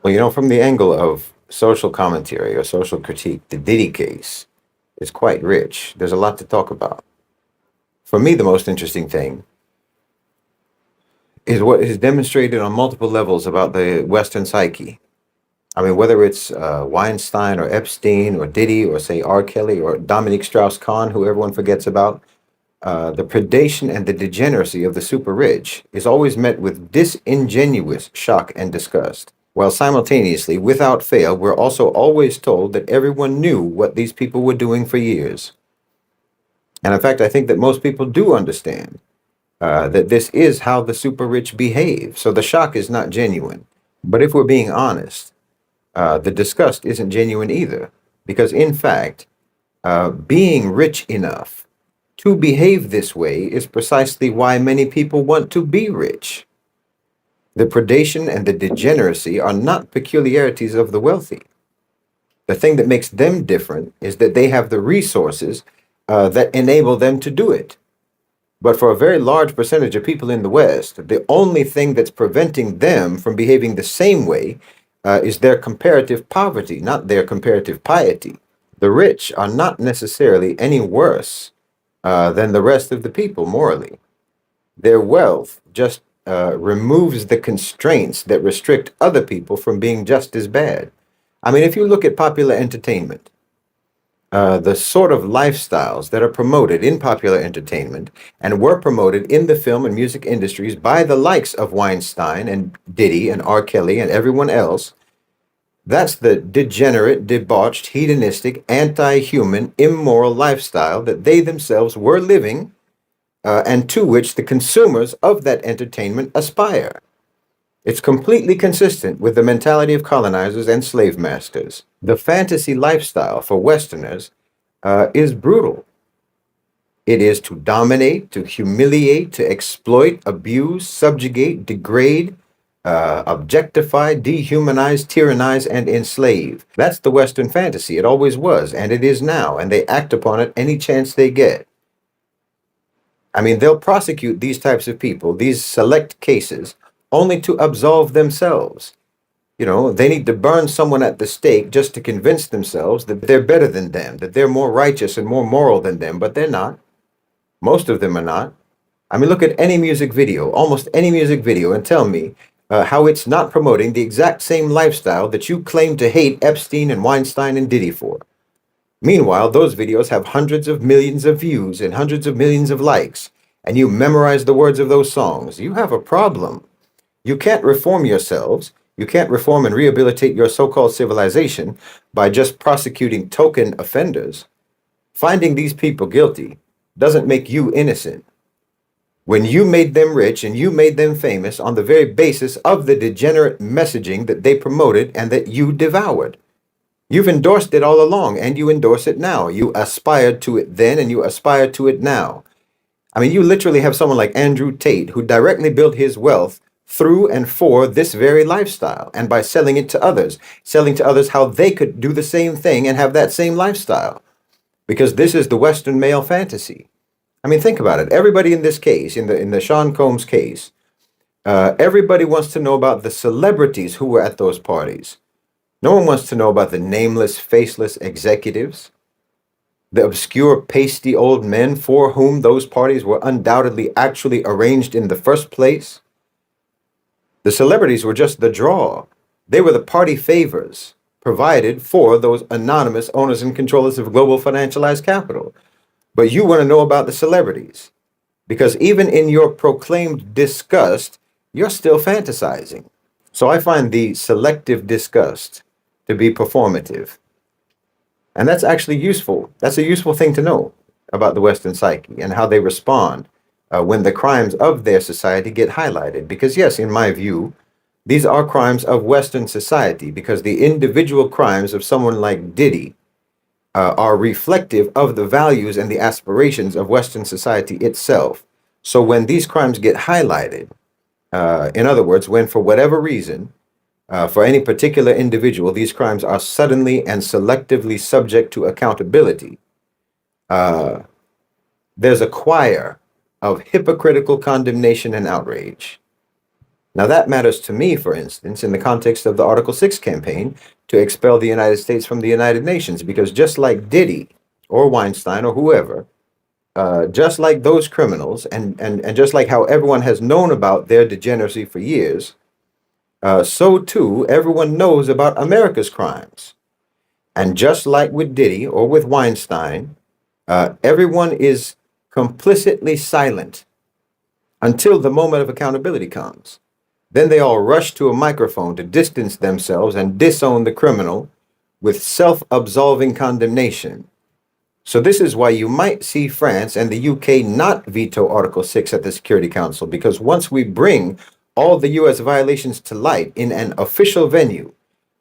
Well, from the angle of social commentary or social critique, the Diddy case is quite rich. There's a lot to talk about. For me, the most interesting thing is what is demonstrated on multiple levels about the Western psyche. I mean, whether it's Weinstein or Epstein or Diddy or, say, R. Kelly or Dominique Strauss-Kahn, who everyone forgets about, the predation and the degeneracy of the super rich is always met with disingenuous shock and disgust. While simultaneously, without fail, we're also always told that everyone knew what these people were doing for years. And in fact, I think that most people do understand that this is how the super rich behave. So the shock is not genuine. But if we're being honest, the disgust isn't genuine either. Because in fact, being rich enough to behave this way is precisely why many people want to be rich. The predation and the degeneracy are not peculiarities of the wealthy. The thing that makes them different is that they have the resources that enable them to do it. But for a very large percentage of people in the West, the only thing that's preventing them from behaving the same way is their comparative poverty, not their comparative piety. The rich are not necessarily any worse than the rest of the people morally. Their wealth just removes the constraints that restrict other people from being just as bad. I mean, if you look at popular entertainment, the sort of lifestyles that are promoted in popular entertainment and were promoted in the film and music industries by the likes of Weinstein and Diddy and R. Kelly and everyone else, that's the degenerate, debauched, hedonistic, anti-human, immoral lifestyle that they themselves were living and to which the consumers of that entertainment aspire. It's completely consistent with the mentality of colonizers and slave masters. The fantasy lifestyle for Westerners is brutal. It is to dominate, to humiliate, to exploit, abuse, subjugate, degrade, objectify, dehumanize, tyrannize, and enslave. That's the Western fantasy. It always was, and it is now, and they act upon it any chance they get. I mean, they'll prosecute these types of people, these select cases, only to absolve themselves. They need to burn someone at the stake just to convince themselves that they're better than them, that they're more righteous and more moral than them, but they're not. Most of them are not. I mean, look at any music video, almost any music video, and tell me how it's not promoting the exact same lifestyle that you claim to hate Epstein and Weinstein and Diddy for. Meanwhile, those videos have hundreds of millions of views and hundreds of millions of likes, and you memorize the words of those songs. You have a problem. You can't reform yourselves. You can't reform and rehabilitate your so-called civilization by just prosecuting token offenders. Finding these people guilty doesn't make you innocent. When you made them rich and you made them famous on the very basis of the degenerate messaging that they promoted and that you devoured. You've endorsed it all along, and you endorse it now. You aspired to it then, and you aspire to it now. I mean, you literally have someone like Andrew Tate, who directly built his wealth through and for this very lifestyle, and by selling it to others, selling to others how they could do the same thing and have that same lifestyle. Because this is the Western male fantasy. I mean, think about it. Everybody in this case, in the Sean Combs case, everybody wants to know about the celebrities who were at those parties. No one wants to know about the nameless, faceless executives, the obscure, pasty old men for whom those parties were undoubtedly actually arranged in the first place. The celebrities were just the draw. They were the party favors provided for those anonymous owners and controllers of global financialized capital. But you want to know about the celebrities because even in your proclaimed disgust, you're still fantasizing. So I find the selective disgust to be performative. And that's actually useful. That's a useful thing to know about the Western psyche and how they respond when the crimes of their society get highlighted. Because, yes, in my view, these are crimes of Western society because the individual crimes of someone like Diddy are reflective of the values and the aspirations of Western society itself. So when these crimes get highlighted, in other words, when for whatever reason, for any particular individual, these crimes are suddenly and selectively subject to accountability, there's a choir of hypocritical condemnation and outrage. Now, that matters to me, for instance, in the context of the Article 6 campaign to expel the United States from the United Nations, because just like Diddy or Weinstein or whoever, just like those criminals, and just like how everyone has known about their degeneracy for years, so too everyone knows about America's crimes. And just like with Diddy or with Weinstein, everyone is complicitly silent until the moment of accountability comes. Then they all rush to a microphone to distance themselves and disown the criminal with self-absolving condemnation. So this is why you might see France and the UK not veto Article 6 at the Security Council, because once we bring all the US violations to light in an official venue,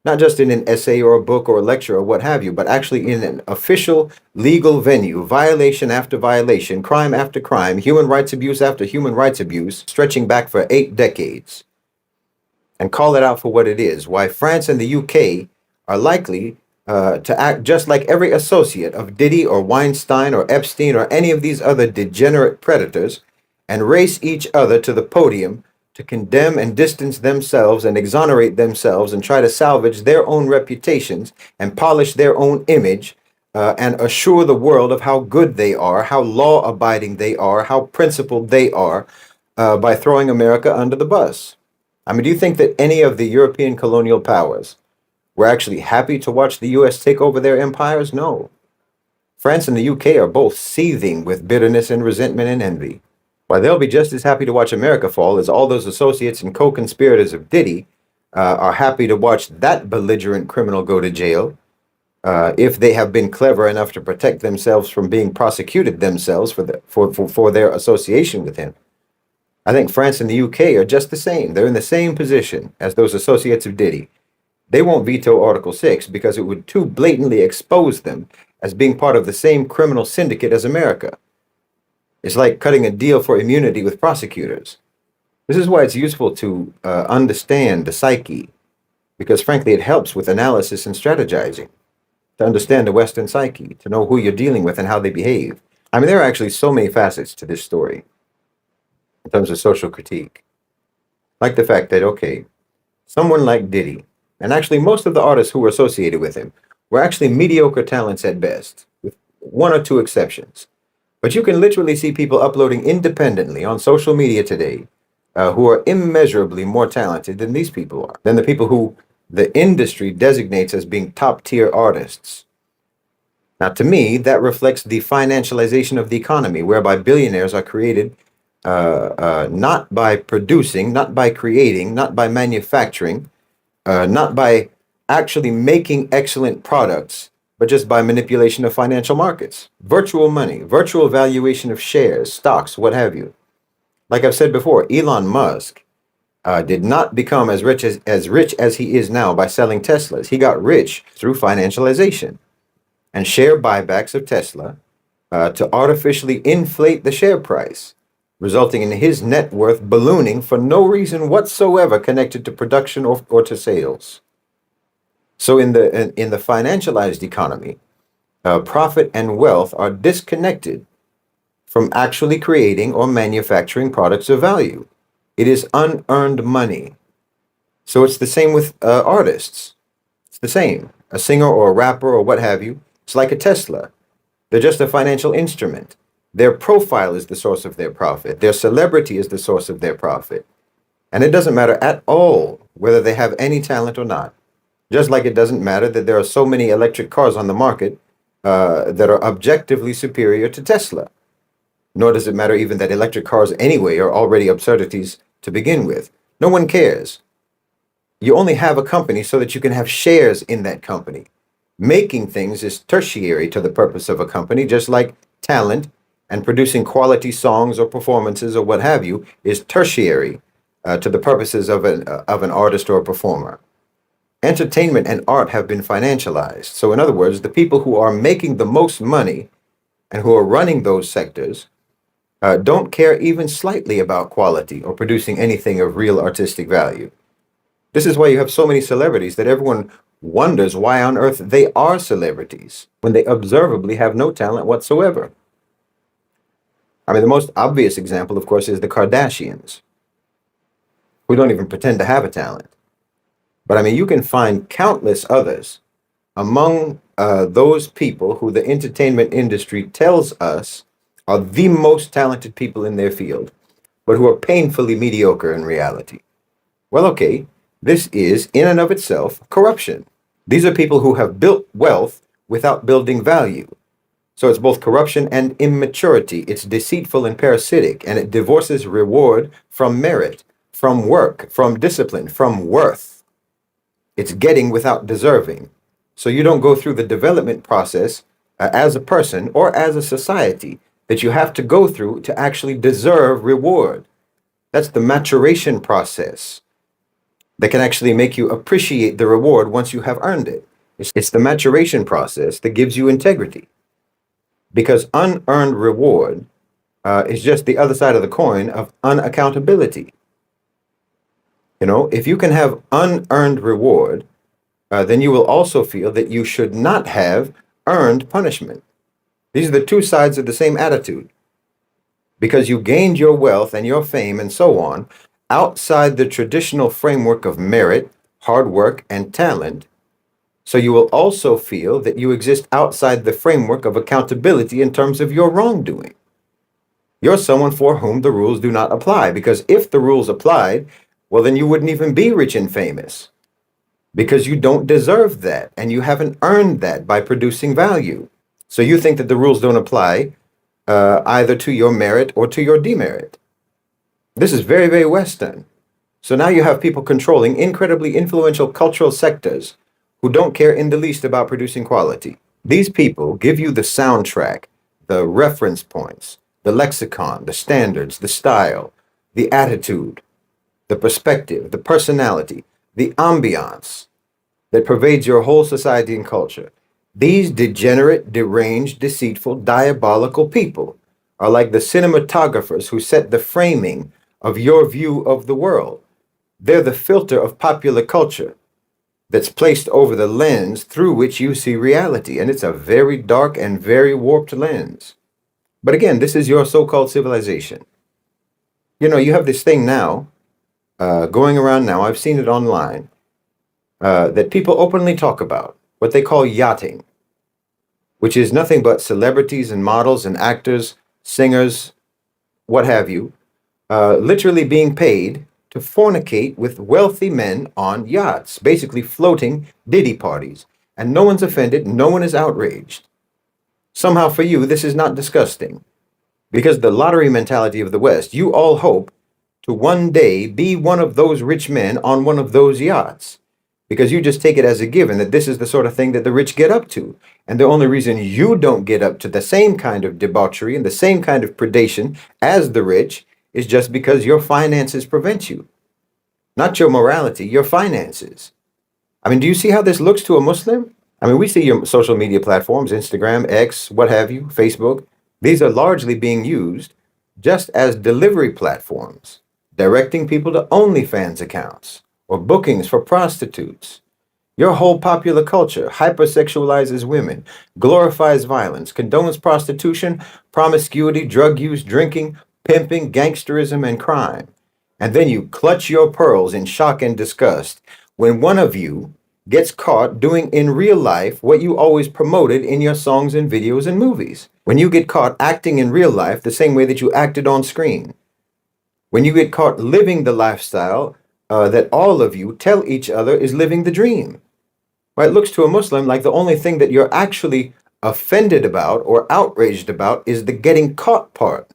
not just in an essay or a book or a lecture or what have you, but actually in an official legal venue, violation after violation, crime after crime, human rights abuse after human rights abuse, stretching back for 8 decades, and call it out for what it is, why France and the UK are likely to act just like every associate of Diddy or Weinstein or Epstein or any of these other degenerate predators, and race each other to the podium to condemn and distance themselves and exonerate themselves and try to salvage their own reputations and polish their own image, and assure the world of how good they are, how law-abiding they are, how principled they are, by throwing America under the bus. I mean, do you think that any of the European colonial powers were actually happy to watch the US take over their empires? No. France and the UK are both seething with bitterness and resentment and envy. While they'll be just as happy to watch America fall as all those associates and co-conspirators of Diddy are happy to watch that belligerent criminal go to jail, if they have been clever enough to protect themselves from being prosecuted themselves for their association with him. I think France and the UK are just the same. They're in the same position as those associates of Diddy. They won't veto Article 6 because it would too blatantly expose them as being part of the same criminal syndicate as America. It's like cutting a deal for immunity with prosecutors. This is why it's useful to understand the psyche, because frankly it helps with analysis and strategizing, to understand the Western psyche, to know who you're dealing with and how they behave. I mean, there are actually so many facets to this story in terms of social critique. Like the fact that, okay, someone like Diddy, and actually most of the artists who were associated with him, were actually mediocre talents at best, with one or two exceptions. But you can literally see people uploading independently on social media today who are immeasurably more talented than these people are, than the people who the industry designates as being top-tier artists. Now, to me, that reflects the financialization of the economy, whereby billionaires are created not by producing, not by creating, not by manufacturing, not by actually making excellent products, but just by manipulation of financial markets. Virtual money, virtual valuation of shares, stocks, what have you. Like I've said before, Elon Musk did not become as rich as he is now by selling Teslas. He got rich through financialization and share buybacks of Tesla to artificially inflate the share price, resulting in his net worth ballooning for no reason whatsoever connected to production or to sales. So in the financialized economy, profit and wealth are disconnected from actually creating or manufacturing products of value. It is unearned money. So it's the same with artists. It's the same. A singer or a rapper or what have you, it's like a Tesla. They're just a financial instrument. Their profile is the source of their profit. Their celebrity is the source of their profit. And it doesn't matter at all whether they have any talent or not. Just like it doesn't matter that there are so many electric cars on the market that are objectively superior to Tesla. Nor does it matter even that electric cars anyway are already absurdities to begin with. No one cares. You only have a company so that you can have shares in that company. Making things is tertiary to the purpose of a company, just like talent and producing quality songs or performances or what have you is tertiary to the purposes of an artist or a performer. Entertainment and art have been financialized. So in other words, the people who are making the most money and who are running those sectors don't care even slightly about quality or producing anything of real artistic value. This is why you have so many celebrities that everyone wonders why on earth they are celebrities when they observably have no talent whatsoever. I mean, the most obvious example, of course, is the Kardashians. who don't even pretend to have a talent. But I mean, you can find countless others among those people who the entertainment industry tells us are the most talented people in their field, but who are painfully mediocre in reality. Well, okay, this is in and of itself corruption. These are people who have built wealth without building value. So it's both corruption and immaturity. It's deceitful and parasitic, and it divorces reward from merit, from work, from discipline, from worth. It's getting without deserving. So you don't go through the development process as a person or as a society that you have to go through to actually deserve reward. That's the maturation process that can actually make you appreciate the reward once you have earned it. It's the maturation process that gives you integrity, because unearned reward is just the other side of the coin of unaccountability. You know, if you can have unearned reward, then you will also feel that you should not have earned punishment. These are the two sides of the same attitude, because you gained your wealth and your fame and so on outside the traditional framework of merit, hard work, and talent. So you will also feel that you exist outside the framework of accountability in terms of your wrongdoing. You're someone for whom the rules do not apply, because if the rules applied, well, then you wouldn't even be rich and famous, because you don't deserve that and you haven't earned that by producing value. So you think that the rules don't apply either to your merit or to your demerit. This is very, very Western. So now you have people controlling incredibly influential cultural sectors who don't care in the least about producing quality. These people give you the soundtrack, the reference points, the lexicon, the standards, the style, the attitude, the perspective, the personality, the ambiance that pervades your whole society and culture. These degenerate, deranged, deceitful, diabolical people are like the cinematographers who set the framing of your view of the world. They're the filter of popular culture that's placed over the lens through which you see reality. And it's a very dark and very warped lens. But again, this is your so-called civilization. You know, you have this thing now going around now. I've seen it online that people openly talk about, what they call yachting, which is nothing but celebrities and models and actors, singers, what have you, literally being paid to fornicate with wealthy men on yachts, basically floating Diddy parties. And no one's offended, no one is outraged. Somehow for you, this is not disgusting, because the lottery mentality of the West, you all hope to one day be one of those rich men on one of those yachts, because you just take it as a given that this is the sort of thing that the rich get up to. And the only reason you don't get up to the same kind of debauchery and the same kind of predation as the rich is just because your finances prevent you. Not your morality, your finances. I mean, do you see how this looks to a Muslim? I mean, we see your social media platforms, Instagram, X, what have you, Facebook. These are largely being used just as delivery platforms, directing people to OnlyFans accounts or bookings for prostitutes. Your whole popular culture hypersexualizes women, glorifies violence, condones prostitution, promiscuity, drug use, drinking, pimping, gangsterism, and crime. And then you clutch your pearls in shock and disgust when one of you gets caught doing in real life what you always promoted in your songs and videos and movies. When you get caught acting in real life the same way that you acted on screen. When you get caught living the lifestyle that all of you tell each other is living the dream. Well, it looks to a Muslim like the only thing that you're actually offended about or outraged about is the getting caught part.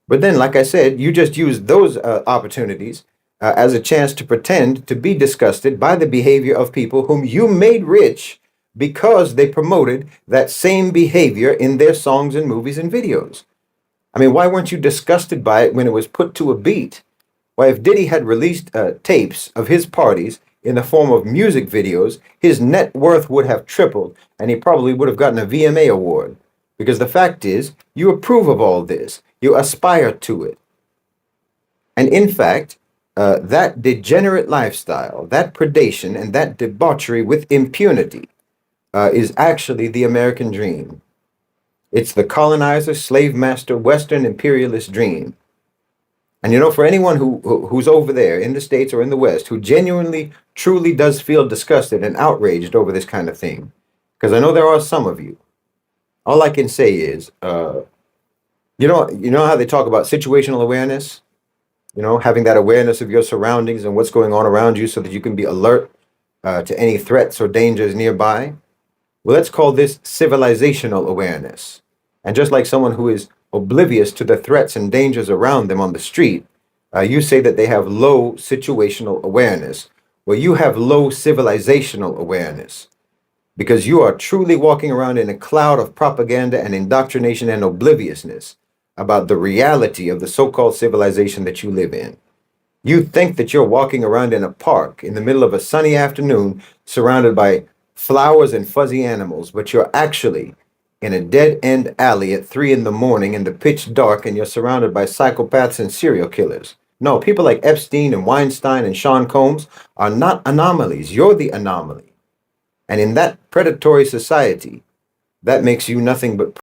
But then, like I said, you just use those opportunities as a chance to pretend to be disgusted by the behavior of people whom you made rich because they promoted that same behavior in their songs and movies and videos. I mean, why weren't you disgusted by it when it was put to a beat? Why, if Diddy had released tapes of his parties in the form of music videos, his net worth would have tripled, and he probably would have gotten a VMA award. Because the fact is, you approve of all this. You aspire to it. And in fact, that degenerate lifestyle, that predation, and that debauchery with impunity is actually the American dream. It's the colonizer, slave master, Western imperialist dream. And for anyone who's over there in the States or in the West who genuinely, truly does feel disgusted and outraged over this kind of thing, because I know there are some of you, all I can say is, you know how they talk about situational awareness, having that awareness of your surroundings and what's going on around you so that you can be alert to any threats or dangers nearby. Well, let's call this civilizational awareness. And just like someone who is oblivious to the threats and dangers around them on the street, you say that they have low situational awareness. Well, you have low civilizational awareness because you are truly walking around in a cloud of propaganda and indoctrination and obliviousness about the reality of the so-called civilization that you live in. You think that you're walking around in a park in the middle of a sunny afternoon surrounded by flowers and fuzzy animals, but you're actually in a dead-end alley at 3 in the morning in the pitch dark, and you're surrounded by psychopaths and serial killers. No, people like Epstein and Weinstein and Sean Combs are not anomalies. You're the anomaly. And in that predatory society, that makes you nothing but